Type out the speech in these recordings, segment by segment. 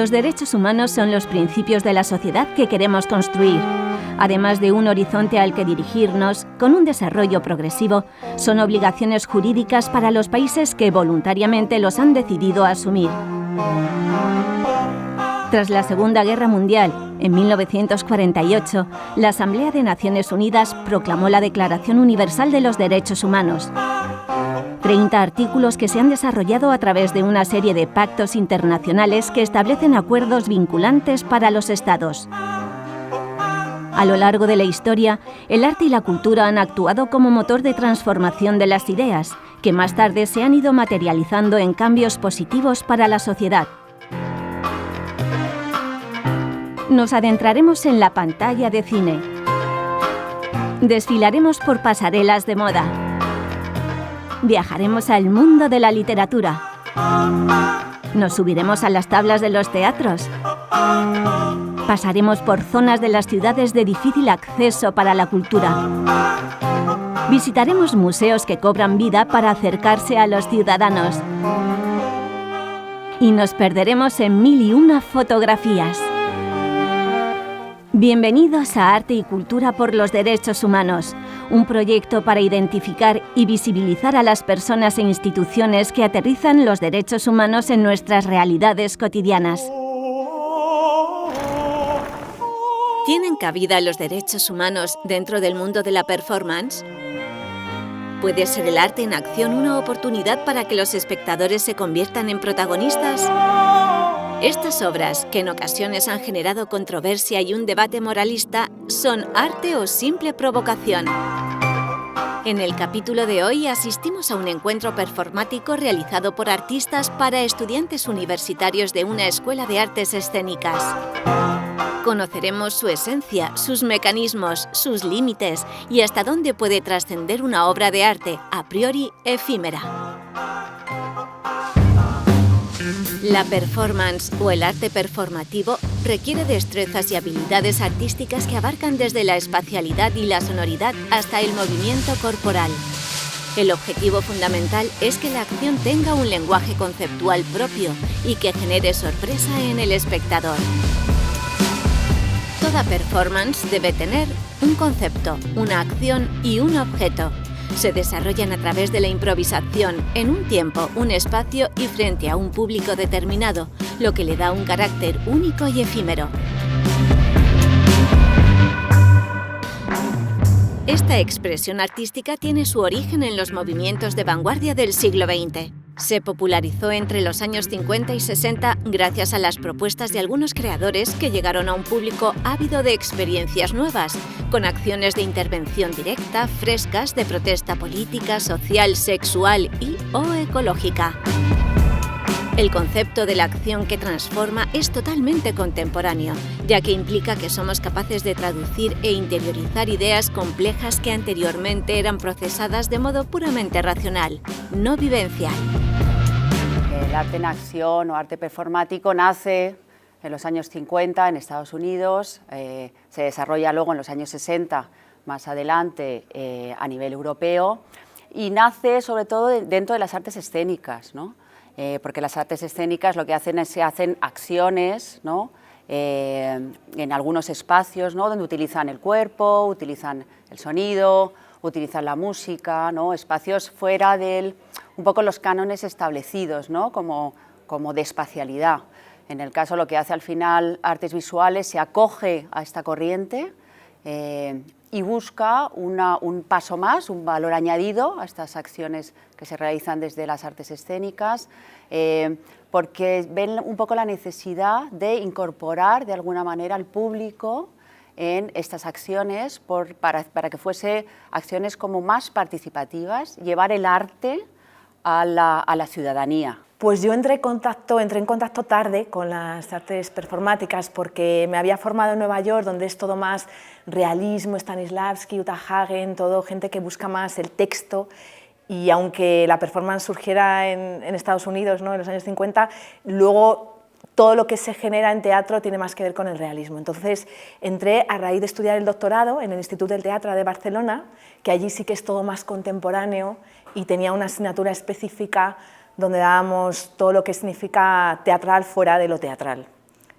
Los derechos humanos son los principios de la sociedad que queremos construir. Además de un horizonte al que dirigirnos, con un desarrollo progresivo, son obligaciones jurídicas para los países que voluntariamente los han decidido asumir. Tras la Segunda Guerra Mundial, en 1948, la Asamblea de Naciones Unidas proclamó la Declaración Universal de los Derechos Humanos. 30 artículos que se han desarrollado a través de una serie de pactos internacionales que establecen acuerdos vinculantes para los Estados. A lo largo de la historia, el arte y la cultura han actuado como motor de transformación de las ideas, que más tarde se han ido materializando en cambios positivos para la sociedad. Nos adentraremos en la pantalla de cine. Desfilaremos por pasarelas de moda. Viajaremos al mundo de la literatura. Nos subiremos a las tablas de los teatros. Pasaremos por zonas de las ciudades de difícil acceso para la cultura. Visitaremos museos que cobran vida para acercarse a los ciudadanos. Y nos perderemos en 1001 fotografías. Bienvenidos a Arte y Cultura por los Derechos Humanos, un proyecto para identificar y visibilizar a las personas e instituciones que aterrizan los derechos humanos en nuestras realidades cotidianas. ¿Tienen cabida los derechos humanos dentro del mundo de la performance? ¿Puede ser el arte en acción una oportunidad para que los espectadores se conviertan en protagonistas? Estas obras, que en ocasiones han generado controversia y un debate moralista, ¿son arte o simple provocación? En el capítulo de hoy asistimos a un encuentro performático realizado por artistas para estudiantes universitarios de una escuela de artes escénicas. Conoceremos su esencia, sus mecanismos, sus límites y hasta dónde puede trascender una obra de arte, a priori efímera. La performance o el arte performativo requiere destrezas y habilidades artísticas que abarcan desde la espacialidad y la sonoridad hasta el movimiento corporal. El objetivo fundamental es que la acción tenga un lenguaje conceptual propio y que genere sorpresa en el espectador. Toda performance debe tener un concepto, una acción y un objeto. Se desarrollan a través de la improvisación, en un tiempo, un espacio y frente a un público determinado, lo que le da un carácter único y efímero. Esta expresión artística tiene su origen en los movimientos de vanguardia del siglo XX. Se popularizó entre los años 50 y 60 gracias a las propuestas de algunos creadores que llegaron a un público ávido de experiencias nuevas, con acciones de intervención directa, frescas, de protesta política, social, sexual o ecológica. El concepto de la acción que transforma es totalmente contemporáneo, ya que implica que somos capaces de traducir e interiorizar ideas complejas que anteriormente eran procesadas de modo puramente racional, no vivencial. El arte en acción o arte performático nace en los años 50 en Estados Unidos, se desarrolla luego en los años 60 más adelante a nivel europeo y nace sobre todo dentro de las artes escénicas, ¿no? Porque las artes escénicas lo que hacen es que hacen acciones, ¿no? En algunos espacios, ¿no? Donde utilizan el cuerpo, utilizan el sonido, utilizan la música, ¿no? Espacios fuera de un poco los cánones establecidos, ¿no? como de espacialidad. En el caso lo que hace al final Artes Visuales se acoge a esta corriente y busca un paso más, un valor añadido a estas acciones que se realizan desde las artes escénicas, porque ven un poco la necesidad de incorporar de alguna manera al público en estas acciones para que fuese acciones como más participativas, llevar el arte a la ciudadanía. Pues yo entré en contacto tarde con las artes performáticas porque me había formado en Nueva York, donde es todo más realismo, Stanislavski, Uta Hagen, todo gente que busca más el texto. Y aunque la performance surgiera en Estados Unidos, ¿no? En los años 50, luego todo lo que se genera en teatro tiene más que ver con el realismo. Entonces entré a raíz de estudiar el doctorado en el Institut del Teatre de Barcelona, que allí sí que es todo más contemporáneo y tenía una asignatura específica donde dábamos todo lo que significa teatral fuera de lo teatral.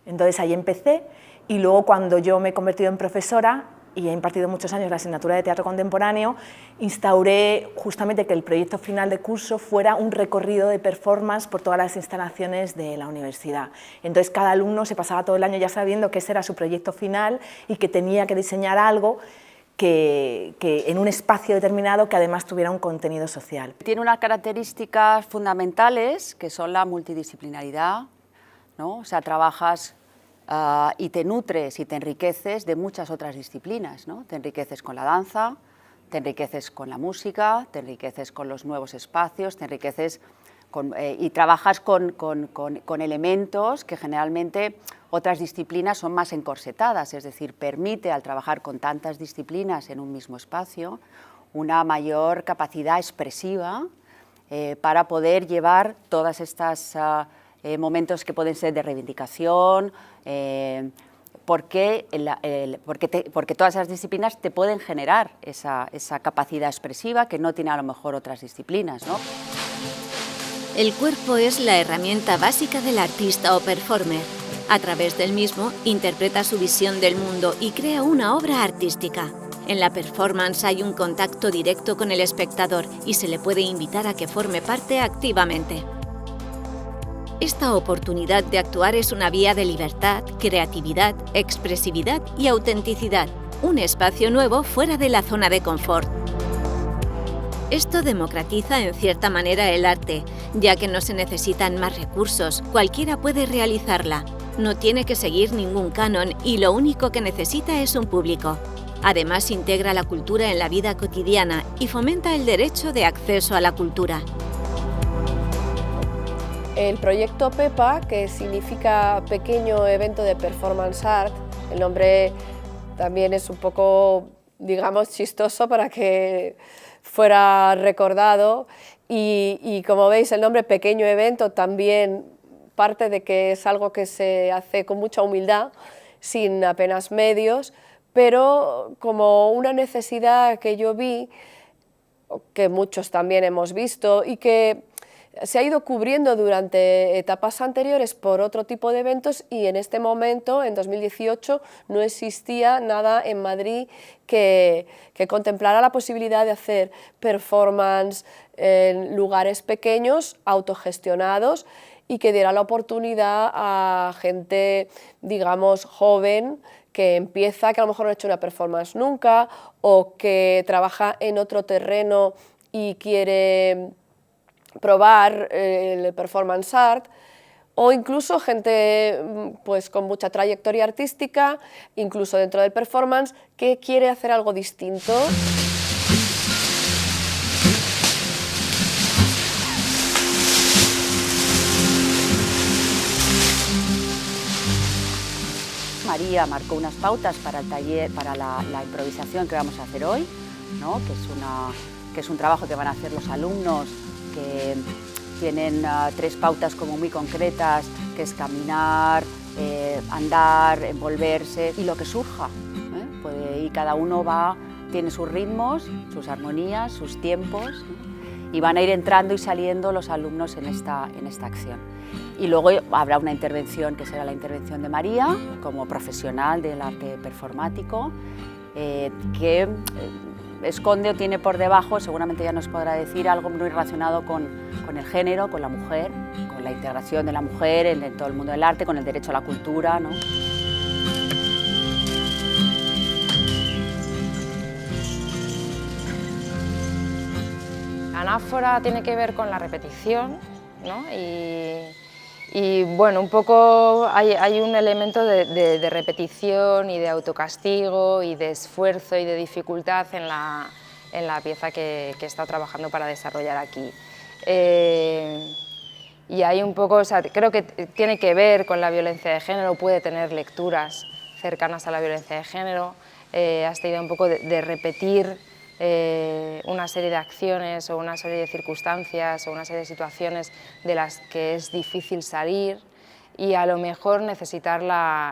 Entonces ahí empecé y luego cuando yo me he convertido en profesora y he impartido muchos años la asignatura de teatro contemporáneo, instauré justamente que el proyecto final de curso fuera un recorrido de performance por todas las instalaciones de la universidad. Entonces cada alumno se pasaba todo el año ya sabiendo que ese era su proyecto final y que tenía que diseñar algo que en un espacio determinado que además tuviera un contenido social. Tiene unas características fundamentales que son la multidisciplinaridad, ¿no? O sea, trabajas y te nutres y te enriqueces de muchas otras disciplinas, ¿no? Te enriqueces con la danza, te enriqueces con la música, te enriqueces con los nuevos espacios, te enriqueces y trabajas con elementos que generalmente otras disciplinas son más encorsetadas, es decir, permite al trabajar con tantas disciplinas en un mismo espacio una mayor capacidad expresiva para poder llevar todas estas momentos que pueden ser de reivindicación, porque todas esas disciplinas te pueden generar esa capacidad expresiva que no tiene a lo mejor otras disciplinas, ¿no? El cuerpo es la herramienta básica del artista o performer. A través del mismo interpreta su visión del mundo y crea una obra artística. En la performance hay un contacto directo con el espectador y se le puede invitar a que forme parte activamente. Esta oportunidad de actuar es una vía de libertad, creatividad, expresividad y autenticidad, un espacio nuevo fuera de la zona de confort. Esto democratiza en cierta manera el arte, ya que no se necesitan más recursos, cualquiera puede realizarla. No tiene que seguir ningún canon y lo único que necesita es un público. Además, integra la cultura en la vida cotidiana y fomenta el derecho de acceso a la cultura. El proyecto PEPA, que significa Pequeño Evento de Performance Art, el nombre también es un poco, digamos, chistoso para que fuera recordado y como veis el nombre Pequeño Evento también parte de que es algo que se hace con mucha humildad, sin apenas medios, pero como una necesidad que yo vi, que muchos también hemos visto y que se ha ido cubriendo durante etapas anteriores por otro tipo de eventos y en este momento, en 2018, no existía nada en Madrid que contemplara la posibilidad de hacer performance en lugares pequeños, autogestionados y que diera la oportunidad a gente, digamos, joven, que empieza, que a lo mejor no ha hecho una performance nunca o que trabaja en otro terreno y quiere probar el performance art, o incluso gente pues, con mucha trayectoria artística, incluso dentro del performance, que quiere hacer algo distinto. María marcó unas pautas para el taller, para la improvisación que vamos a hacer hoy, ¿no? que es un trabajo que van a hacer los alumnos, que tienen 3 pautas como muy concretas, que es caminar, andar, envolverse y lo que surja, ¿eh? Y cada uno tiene sus ritmos, sus armonías, sus tiempos, ¿no? Y van a ir entrando y saliendo los alumnos en esta acción. Y luego habrá una intervención que será la intervención de María como profesional del arte performático, que esconde o tiene por debajo, seguramente ya nos podrá decir, algo muy relacionado con el género, con la mujer, con la integración de la mujer en todo el mundo del arte, con el derecho a la cultura, ¿no? Anáfora tiene que ver con la repetición, ¿no? Y bueno, un poco hay un elemento de repetición y de autocastigo y de esfuerzo y de dificultad en la pieza que he estado trabajando para desarrollar aquí. Y hay un poco, o sea, creo que tiene que ver con la violencia de género, puede tener lecturas cercanas a la violencia de género, hasta idea un poco de repetir una serie de acciones o una serie de circunstancias o una serie de situaciones de las que es difícil salir y a lo mejor necesitar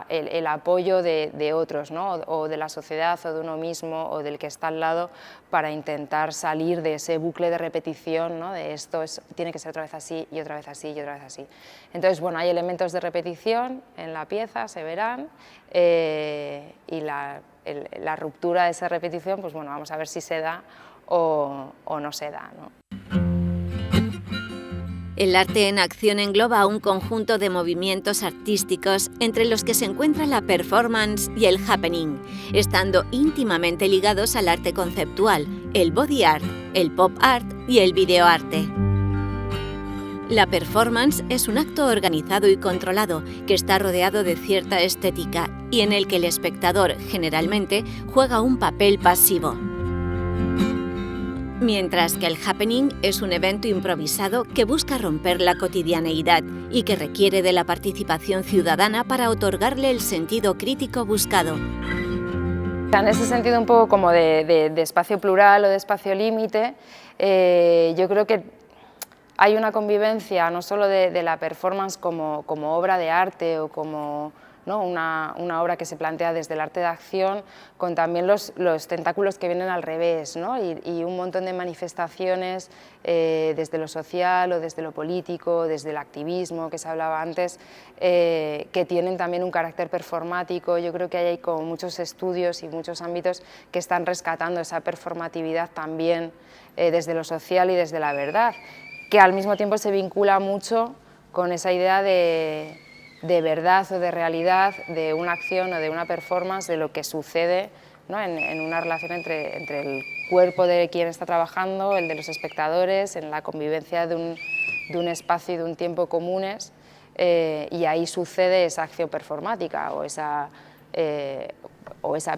el apoyo de otros, ¿no? o de la sociedad o de uno mismo o del que está al lado para intentar salir de ese bucle de repetición, ¿no? De esto tiene que ser otra vez así y otra vez así y otra vez así. Entonces, bueno, hay elementos de repetición en la pieza, se verán, y la ruptura de esa repetición, pues bueno, vamos a ver si se da o no se da, ¿no? El arte en acción engloba un conjunto de movimientos artísticos entre los que se encuentra la performance y el happening, estando íntimamente ligados al arte conceptual, el body art, el pop art y el videoarte. La performance es un acto organizado y controlado que está rodeado de cierta estética y en el que el espectador, generalmente, juega un papel pasivo. Mientras que el happening es un evento improvisado que busca romper la cotidianeidad y que requiere de la participación ciudadana para otorgarle el sentido crítico buscado. En ese sentido un poco como de espacio plural o de espacio límite, yo creo que hay una convivencia no solo de la performance como obra de arte o como, ¿no? una obra que se plantea desde el arte de acción, con también los tentáculos que vienen al revés, ¿no? y un montón de manifestaciones desde lo social o desde lo político, desde el activismo que se hablaba antes, que tienen también un carácter performático. Yo creo que hay como muchos estudios y muchos ámbitos que están rescatando esa performatividad también desde lo social y desde la verdad, que al mismo tiempo se vincula mucho con esa idea de verdad o de realidad, de una acción o de una performance, de lo que sucede, ¿no? en una relación entre el cuerpo de quien está trabajando, el de los espectadores, en la convivencia de un espacio y de un tiempo comunes, y ahí sucede esa acción performática o esa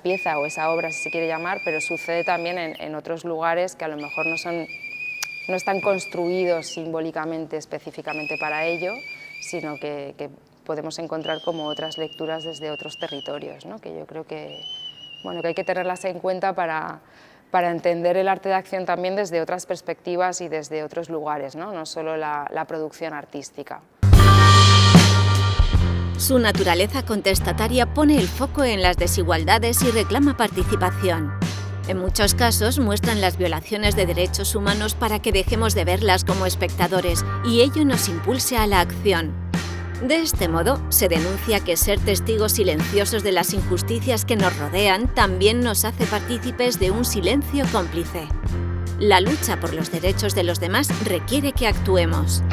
pieza o esa obra, si se quiere llamar, pero sucede también en otros lugares que a lo mejor no están construidos simbólicamente, específicamente para ello, sino que podemos encontrar como otras lecturas desde otros territorios, ¿no? Que yo creo que hay que tenerlas en cuenta para entender el arte de acción también desde otras perspectivas y desde otros lugares, no solo la producción artística. Su naturaleza contestataria pone el foco en las desigualdades y reclama participación. En muchos casos muestran las violaciones de derechos humanos para que dejemos de verlas como espectadores y ello nos impulse a la acción. De este modo, se denuncia que ser testigos silenciosos de las injusticias que nos rodean también nos hace partícipes de un silencio cómplice. La lucha por los derechos de los demás requiere que actuemos.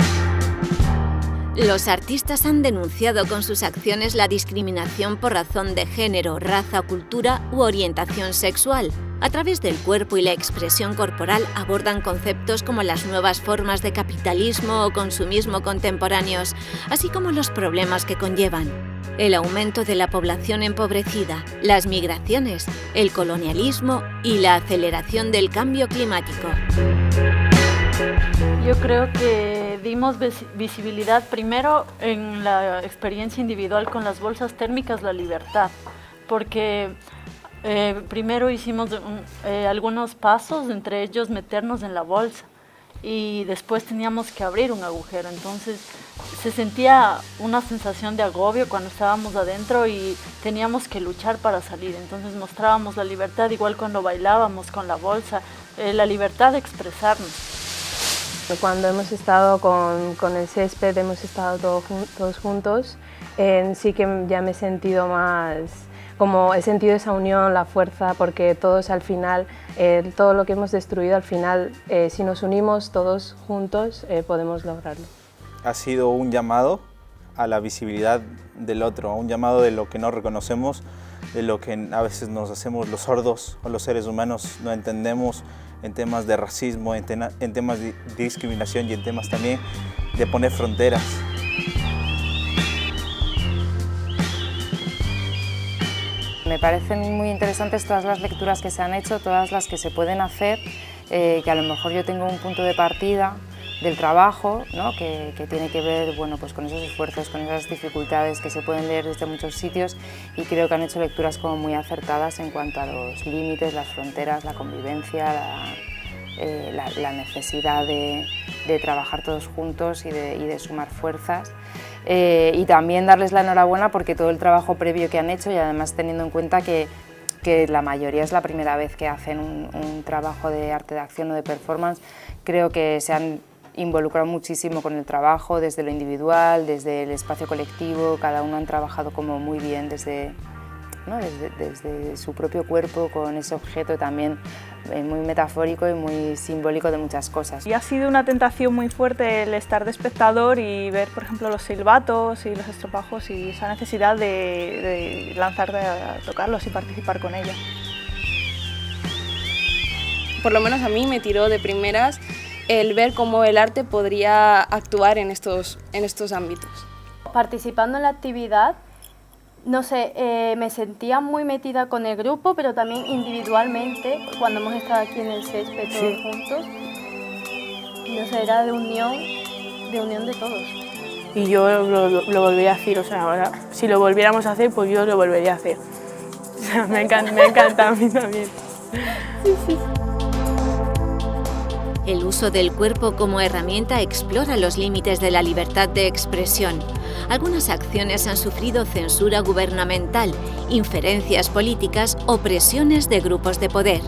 Los artistas han denunciado con sus acciones la discriminación por razón de género, raza, cultura u orientación sexual. A través del cuerpo y la expresión corporal abordan conceptos como las nuevas formas de capitalismo o consumismo contemporáneos, así como los problemas que conllevan: el aumento de la población empobrecida, las migraciones, el colonialismo y la aceleración del cambio climático. Yo creo que dimos visibilidad primero en la experiencia individual con las bolsas térmicas La Libertad, porque primero hicimos algunos pasos, entre ellos meternos en la bolsa, y después teníamos que abrir un agujero. Entonces se sentía una sensación de agobio cuando estábamos adentro y teníamos que luchar para salir. Entonces mostrábamos la libertad, igual cuando bailábamos con la bolsa, la libertad de expresarnos. Cuando hemos estado con el césped, hemos estado todos juntos, sí que ya me he sentido más, como he sentido esa unión, la fuerza, porque todos al final, todo lo que hemos destruido al final, si nos unimos todos juntos, podemos lograrlo. Ha sido un llamado a la visibilidad del otro, un llamado de lo que no reconocemos, de lo que a veces nos hacemos los sordos o los seres humanos no entendemos, en temas de racismo, en temas de discriminación y en temas también de poner fronteras. Me parecen muy interesantes todas las lecturas que se han hecho, todas las que se pueden hacer, que a lo mejor yo tengo un punto de partida del trabajo, ¿no? que tiene que ver pues con esos esfuerzos, con esas dificultades que se pueden leer desde muchos sitios, y creo que han hecho lecturas como muy acertadas en cuanto a los límites, las fronteras, la convivencia, la necesidad de trabajar todos juntos y de sumar fuerzas. y también darles la enhorabuena porque todo el trabajo previo que han hecho, y además teniendo en cuenta que la mayoría es la primera vez que hacen un trabajo de arte de acción o de performance, creo que se han involucrado muchísimo con el trabajo, desde lo individual, desde el espacio colectivo, cada uno han trabajado como muy bien desde su propio cuerpo, con ese objeto también muy metafórico y muy simbólico de muchas cosas. Y ha sido una tentación muy fuerte el estar de espectador y ver, por ejemplo, los silbatos y los estropajos y esa necesidad de lanzarte a tocarlos y participar con ellos. Por lo menos a mí me tiró de primeras el ver cómo el arte podría actuar en estos ámbitos. Participando en la actividad, no sé, me sentía muy metida con el grupo, pero también individualmente, cuando hemos estado aquí en el césped todos juntos. No sé, era de unión de todos. Y yo lo volvería a hacer, o sea, ahora, si lo volviéramos a hacer, pues yo lo volvería a hacer. O sea, me encanta a mí también. Sí, sí. El uso del cuerpo como herramienta explora los límites de la libertad de expresión. Algunas acciones han sufrido censura gubernamental, inferencias políticas o presiones de grupos de poder.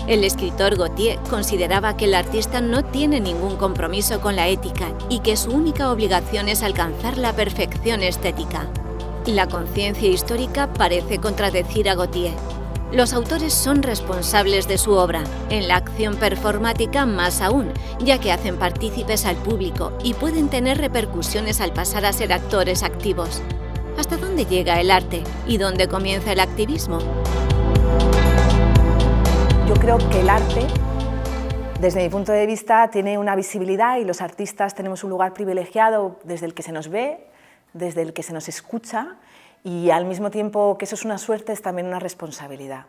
El escritor Gautier consideraba que el artista no tiene ningún compromiso con la ética y que su única obligación es alcanzar la perfección estética. La conciencia histórica parece contradecir a Gautier. Los autores son responsables de su obra, en la acción performática más aún, ya que hacen partícipes al público y pueden tener repercusiones al pasar a ser actores activos. ¿Hasta dónde llega el arte y dónde comienza el activismo? Yo creo que el arte, desde mi punto de vista, tiene una visibilidad y los artistas tenemos un lugar privilegiado desde el que se nos ve, desde el que se nos escucha, y al mismo tiempo que eso es una suerte, es también una responsabilidad.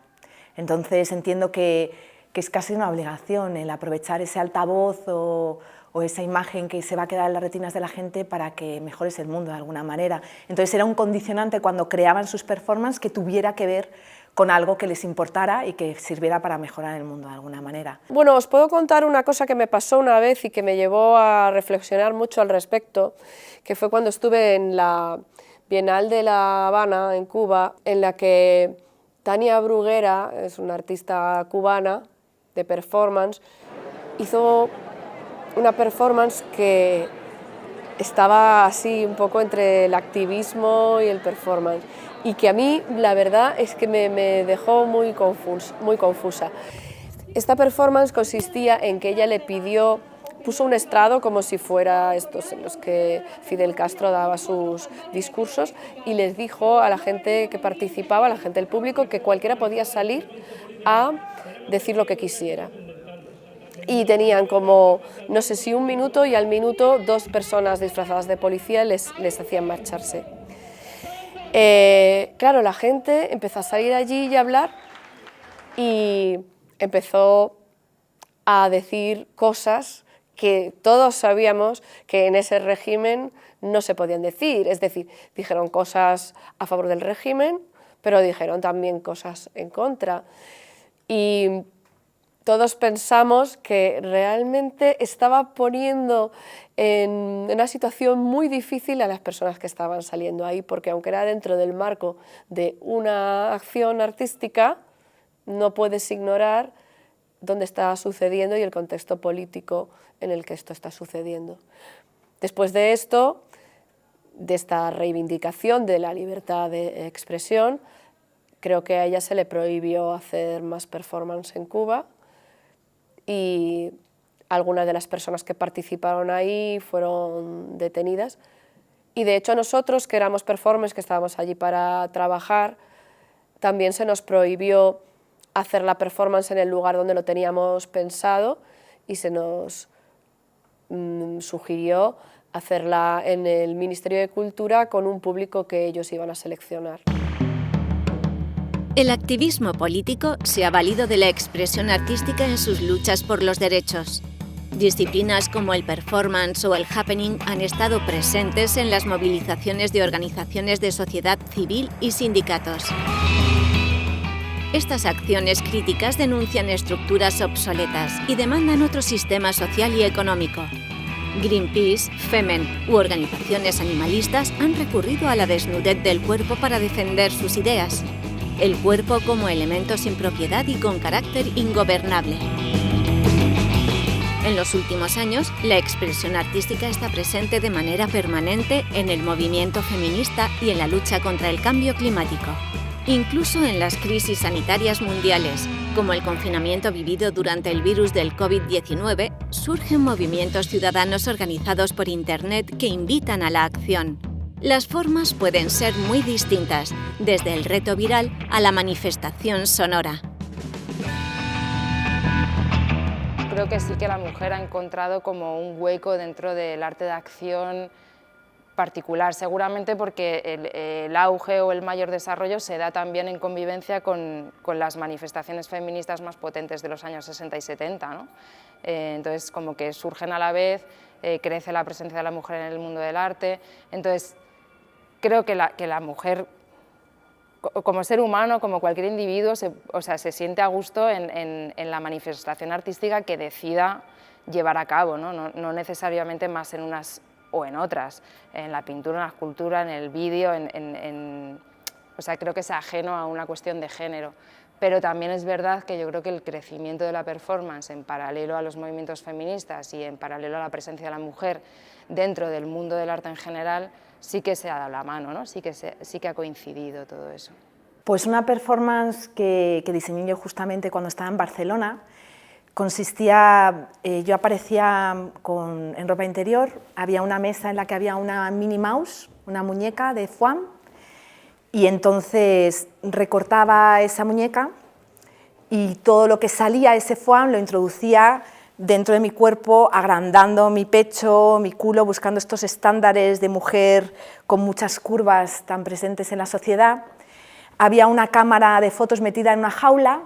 Entonces entiendo que es casi una obligación el aprovechar ese altavoz o esa imagen que se va a quedar en las retinas de la gente para que mejores el mundo de alguna manera. Entonces era un condicionante cuando creaban sus performances que tuviera que ver con algo que les importara y que sirviera para mejorar el mundo de alguna manera. Bueno, os puedo contar una cosa que me pasó una vez y que me llevó a reflexionar mucho al respecto, que fue cuando estuve en la Bienal de La Habana, en Cuba, en la que Tania Bruguera, es una artista cubana de performance, hizo una performance que estaba así un poco entre el activismo y el performance, y que a mí la verdad es que me dejó muy confusa. Esta performance consistía en que ella le puso un estrado como si fuera estos en los que Fidel Castro daba sus discursos, y les dijo a la gente que participaba, a la gente del público, que cualquiera podía salir a decir lo que quisiera. Y tenían como, no sé si 1 minuto, y al minuto 2 personas disfrazadas de policía les hacían marcharse. Claro, la gente empezó a salir allí y a hablar, y empezó a decir cosas que todos sabíamos que en ese régimen no se podían decir. Es decir, dijeron cosas a favor del régimen, pero dijeron también cosas en contra. Y todos pensamos que realmente estaba poniendo en una situación muy difícil a las personas que estaban saliendo ahí, porque aunque era dentro del marco de una acción artística, no puedes ignorar dónde está sucediendo y el contexto político en el que esto está sucediendo. Después de esto, de esta reivindicación de la libertad de expresión, creo que a ella se le prohibió hacer más performance en Cuba, y algunas de las personas que participaron ahí fueron detenidas. Y de hecho nosotros, que éramos performers, que estábamos allí para trabajar, también se nos prohibió hacer la performance en el lugar donde lo teníamos pensado, y se nos sugirió hacerla en el Ministerio de Cultura con un público que ellos iban a seleccionar. El activismo político se ha valido de la expresión artística en sus luchas por los derechos. Disciplinas como el performance o el happening han estado presentes en las movilizaciones de organizaciones de sociedad civil y sindicatos. Estas acciones críticas denuncian estructuras obsoletas y demandan otro sistema social y económico. Greenpeace, Femen u organizaciones animalistas han recurrido a la desnudez del cuerpo para defender sus ideas. El cuerpo como elemento sin propiedad y con carácter ingobernable. En los últimos años, la expresión artística está presente de manera permanente en el movimiento feminista y en la lucha contra el cambio climático. Incluso en las crisis sanitarias mundiales, como el confinamiento vivido durante el virus del COVID-19, surgen movimientos ciudadanos organizados por Internet que invitan a la acción. Las formas pueden ser muy distintas, desde el reto viral a la manifestación sonora. Creo que sí que la mujer ha encontrado como un hueco dentro del arte de acción particular, seguramente porque el auge o el mayor desarrollo se da también en convivencia con las manifestaciones feministas más potentes de los años 60 y 70, ¿no? Entonces, como que surgen a la vez, crece la presencia de la mujer en el mundo del arte. Entonces, creo que la mujer, como ser humano, como cualquier individuo, se siente a gusto en la manifestación artística que decida llevar a cabo, ¿no? No necesariamente más en unas o en otras, en la pintura, en la escultura, en el vídeo, o sea, creo que es ajeno a una cuestión de género. Pero también es verdad que yo creo que el crecimiento de la performance en paralelo a los movimientos feministas y en paralelo a la presencia de la mujer dentro del mundo del arte en general sí que se ha dado la mano, ¿no? Sí que ha coincidido todo eso. Pues una performance que diseñé yo justamente cuando estaba en Barcelona consistía, yo aparecía en ropa interior, había una mesa en la que había una Minnie Mouse, una muñeca de foam, y entonces recortaba esa muñeca y todo lo que salía de ese foam lo introducía dentro de mi cuerpo, agrandando mi pecho, mi culo, buscando estos estándares de mujer con muchas curvas tan presentes en la sociedad. Había una cámara de fotos metida en una jaula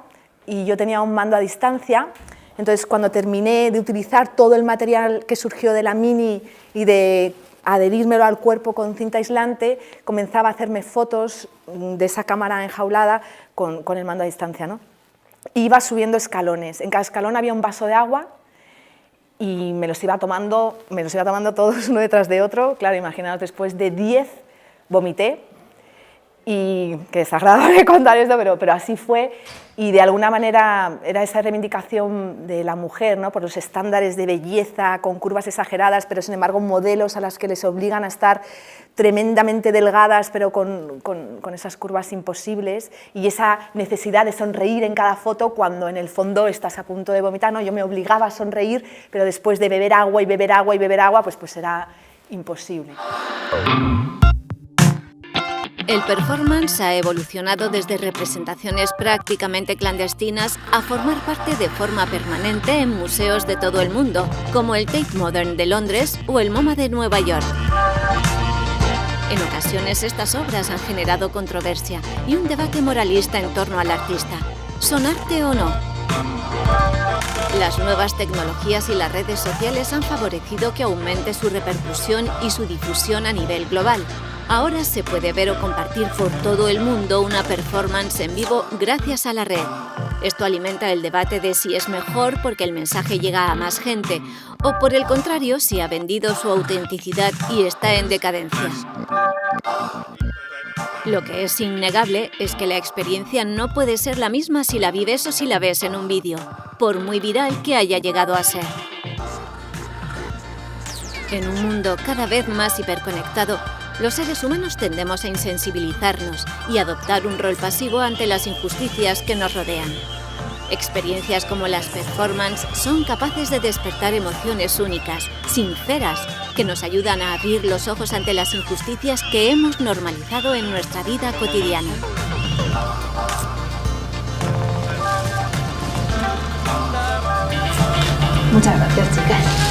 y yo tenía un mando a distancia. Entonces, cuando terminé de utilizar todo el material que surgió de la Mini y de adherírmelo al cuerpo con cinta aislante, comenzaba a hacerme fotos de esa cámara enjaulada con el mando a distancia, ¿no? Iba subiendo escalones. En cada escalón había un vaso de agua y me los iba tomando todos uno detrás de otro. Claro, imaginaos, después de 10 vomité. Y qué desagradable contar esto, pero así fue, y de alguna manera era esa reivindicación de la mujer, ¿no? Por los estándares de belleza, con curvas exageradas, pero sin embargo modelos a las que les obligan a estar tremendamente delgadas, pero con esas curvas imposibles, y esa necesidad de sonreír en cada foto cuando en el fondo estás a punto de vomitar, ¿no? Yo me obligaba a sonreír, pero después de beber agua y beber agua y beber agua, pues era imposible. El performance ha evolucionado desde representaciones prácticamente clandestinas a formar parte de forma permanente en museos de todo el mundo, como el Tate Modern de Londres o el MoMA de Nueva York. En ocasiones estas obras han generado controversia y un debate moralista en torno al artista. ¿Son arte o no? Las nuevas tecnologías y las redes sociales han favorecido que aumente su repercusión y su difusión a nivel global. Ahora se puede ver o compartir por todo el mundo una performance en vivo gracias a la red. Esto alimenta el debate de si es mejor porque el mensaje llega a más gente o, por el contrario, si ha vendido su autenticidad y está en decadencia. Lo que es innegable es que la experiencia no puede ser la misma si la vives o si la ves en un vídeo, por muy viral que haya llegado a ser. En un mundo cada vez más hiperconectado, los seres humanos tendemos a insensibilizarnos y adoptar un rol pasivo ante las injusticias que nos rodean. Experiencias como las performances son capaces de despertar emociones únicas, sinceras, que nos ayudan a abrir los ojos ante las injusticias que hemos normalizado en nuestra vida cotidiana. Muchas gracias, chicas.